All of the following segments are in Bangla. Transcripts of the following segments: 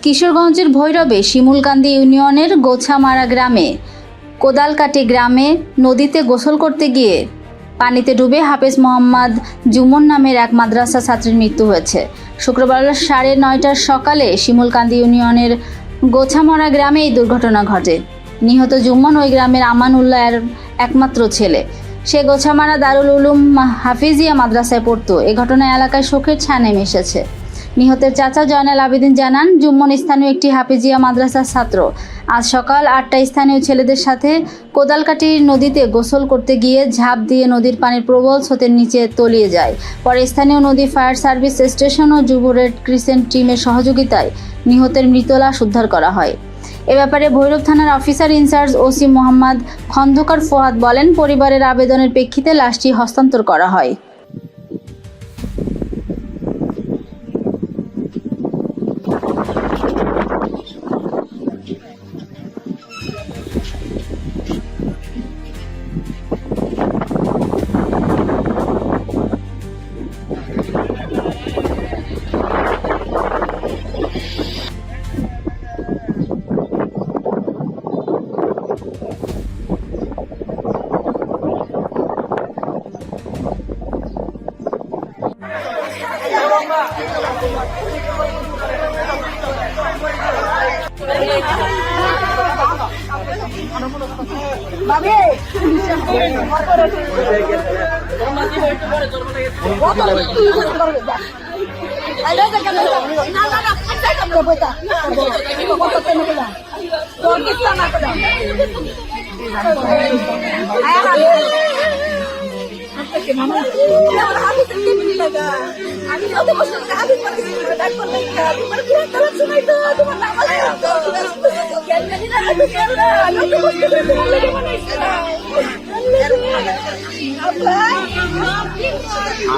কিশোরগঞ্জের ভৈরবে শিমুলকান্দি ইউনিয়নের গোছামারা গ্রামে কোদালকাটি গ্রামে নদীতে গোসল করতে গিয়ে পানিতে ডুবে হাফেজ মোহাম্মদ জুমন নামের এক মাদ্রাসা ছাত্রীর মৃত্যু হয়েছে। শুক্রবার 9:30টার সকালে শিমুলকান্দি ইউনিয়নের গোছামারা গ্রামে এই দুর্ঘটনা ঘটে। নিহত জুমন ওই গ্রামের আমানুল্লাহর একমাত্র ছেলে। সে গোছামারা দারুল উলুম হাফিজিয়া মাদ্রাসায় পড়তো। এ ঘটনায় এলাকায় শোকের ছায়া নেমে এসেছে। নিহতের চাচা জয়নাল আবেদিন জানান, জুম্মন স্থানীয় একটি হাফিজিয়া মাদ্রাসার ছাত্র। আজ সকাল 8টায় স্থানীয় ছেলেদের সাথে কোদালকাটির নদীতে গোসল করতে গিয়ে ঝাঁপ দিয়ে নদীর পানির প্রবল স্রোতের নিচে তলিয়ে যায়। পরে স্থানীয় নদী ফায়ার সার্ভিস স্টেশন ও যুব রেড ক্রিসেন্ট টিমের সহযোগিতায় নিহতের মৃত লাশ উদ্ধার করা হয়। এ ব্যাপারে ভৈরব থানার officer incharge OC Mohammad Khandaker Fohad বলেন, পরিবারের আবেদনের প্রেক্ষিতে লাশটি হস্তান্তর করা হয়।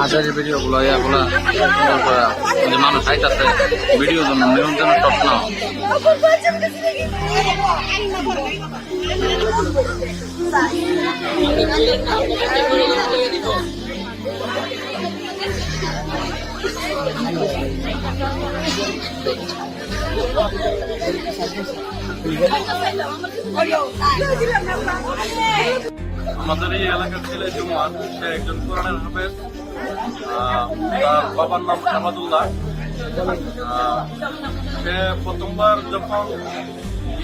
আজ ভিডিও গুলো মানুষ হাইতাছে ভিডিও জন্য নিয়ন্ত্রণ টপ না আমাদের এই এলাকার ছেলে জুমন, সে একজন কোরআনের হাফেজ। তার বাবার নাম শামাদুল্লাহ। সে প্রথমবার যখন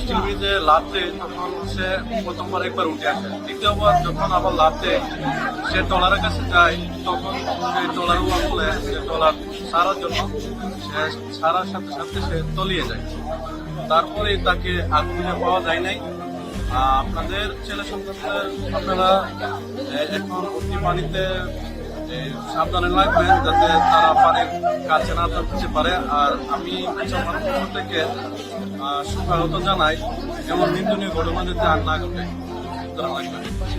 স্টিল ব্রিজে লাফ দেয় তখন সে প্রথমবার একবার উঠে আসে। দ্বিতীয়বার যখন আবার লাফ দেয়, সে ট্রলারের কাছে যায়, তখন সে ট্রলার বলে সে ট্রলার ছাড়ার জন্য সে ছাড়ার সাথে সাথে সে তলিয়ে যায়। তারপরে তাকে আর খুঁজে পাওয়া যায় নাই। আপনাদের ছেলে সন্তানদের আপনারা এখন অতি পানিতে সাবধানে রাখবেন, যাতে তারা পানির কাছে না থাকতে পারে। আর আমি পক্ষ থেকে সুস্বাগত জানাই, এমন নিন্দনীয় ঘটনা যাতে আর না ঘটে।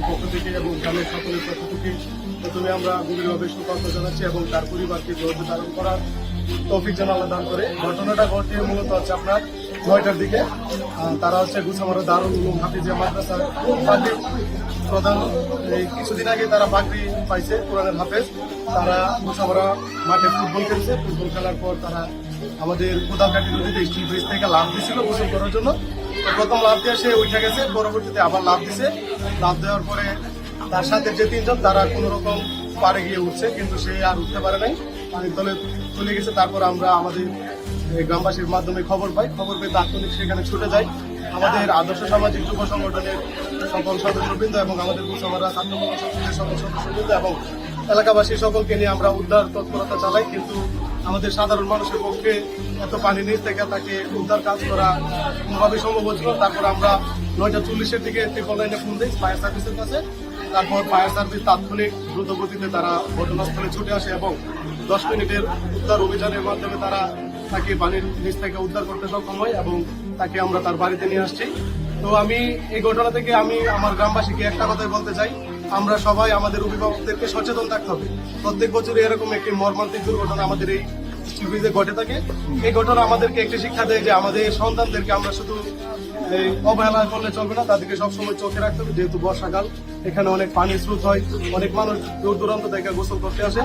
পক্ষ থেকে এবং গ্রামের সকলের পক্ষ থেকে প্রথমে আমরা গভীরভাবে সুস্বাগত জানাচ্ছি এবং তার পরিবারকে ধৈর্য ধারণ করার তৌফিক যেন আল্লাহ দান করে। ঘটনাটা ঘটে মূলত হচ্ছে আপনার 9টার দিকে। তারা হচ্ছে গোছামারা দারুল উলুম হাফিজিয়া মাদ্রাসার পাগড়ি প্রধান। এই কিছুদিন আগে তারা পাগড়ি পাইছে কোরআনের হাফেজ। তারা গোছামারা মাঠে ফুটবল খেলছে। ফুটবল খেলার পর তারা আমাদের কোদালকাটি নদীতে স্টিল ব্রিজ থেকে লাফ দিয়েছিল গোসল করার জন্য। প্রথম লাফ দিয়ে সে উঠে গেছে, পরবর্তীতে আবার লাফ দিছে। লাফ দেওয়ার পরে তার সাথে যে 3জন তারা কোনো রকম পাড়ে গিয়ে উঠছে, কিন্তু সে আর উঠতে পারে নাই, পানির তলে চলে গেছে। তারপর আমরা আমাদের গ্রামবাসীর মাধ্যমে খবর পেয়ে তাৎক্ষণিক সেখানে ছুটে যাই। আমাদের আদর্শ সামাজিক যুব সংগঠনের সকল সদস্যবৃন্দ এবং আমাদের গোছামারা ছাত্র সংসদের সকল সদস্যবৃন্দ এবং এলাকাবাসী সকলকে নিয়ে আমরা উদ্ধার তৎপরতা চালাই। কিন্তু আমাদের সাধারণ মানুষের পক্ষে এত পানি নিচ থেকে তাকে উদ্ধার কাজ করা কোনোভাবেই সম্ভব হচ্ছিল। তারপর আমরা 9:40-এর দিকে ট্রিপল লাইনে ফোন দিই ফায়ার সার্ভিসের কাছে। তারপর ফায়ার সার্ভিস তাৎক্ষণিক দ্রুত গতিতে তারা ঘটনাস্থলে ছুটে আসে এবং 10 মিনিটের উদ্ধার অভিযানের মাধ্যমে তারা তাকে পানির নিচ থেকে উদ্ধার করতে সক্ষম হয় এবং তাকে আমরা তার বাড়িতে নিয়ে আসছি। তো আমি এই ঘটনা থেকে আমি আমার গ্রামবাসীকে একটা কথাই বলতে চাই, আমরা সবাই আমাদের অভিভাবকদেরকে সচেতন থাকতে হবে। প্রত্যেক বছর এরকম একটি মর্মান্তিক দুর্ঘটনা আমাদের এই স্টিল ঘটে থাকে। এই ঘটনা আমাদেরকে একটি শিক্ষা দেয় যে আমাদের সন্তানদেরকে আমরা শুধু অবহেলা করলে চলবে না, তাদেরকে সবসময় চোখে রাখতে হবে। যেহেতু বর্ষাকাল, এখানে অনেক পানির স্রোত হয়, অনেক মানুষ দূর দূরান্ত থেকে গোসল করতে আসে।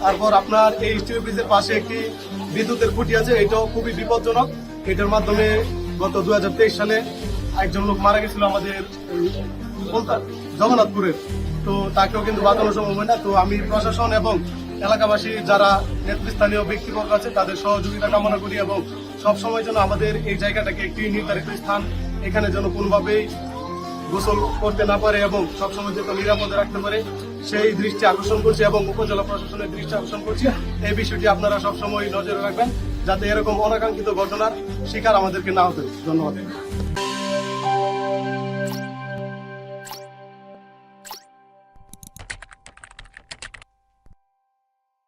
তারপর আপনার এই স্টিল ব্রিজের পাশে একটি বিদ্যুতের খুঁটি আছে, এটাও খুবই বিপজ্জনক। এটার মাধ্যমে গত 2023 সালে একজন লোক মারা গেছিল আমাদের বলতার জগন্নাথপুরের। তো তাকেও কিন্তু বাঁচানো সম্ভব হয় না। তো আমি প্রশাসন এবং এলাকাবাসী যারা নেতৃস্থানীয় ব্যক্তিবর্গ আছে তাদের সহযোগিতা কামনা করি এবং সবসময় যেন আমাদের এই জায়গাটাকে একটি নির্ধারিত স্থান, এখানে যেন কোনোভাবেই গোসল করতে না পারে এবং সবসময় যেন নিরাপদে রাখতে পারে সেই দৃষ্টি আকর্ষণ করছি এবং উপজেলা প্রশাসনের দৃষ্টি আকর্ষণ করছি। এই বিষয়টি আপনারা সবসময় নজরে রাখবেন যাতে এরকম অনাকাঙ্ক্ষিত ঘটনার শিকার আমাদেরকে না হতে হয়। ধন্যবাদ।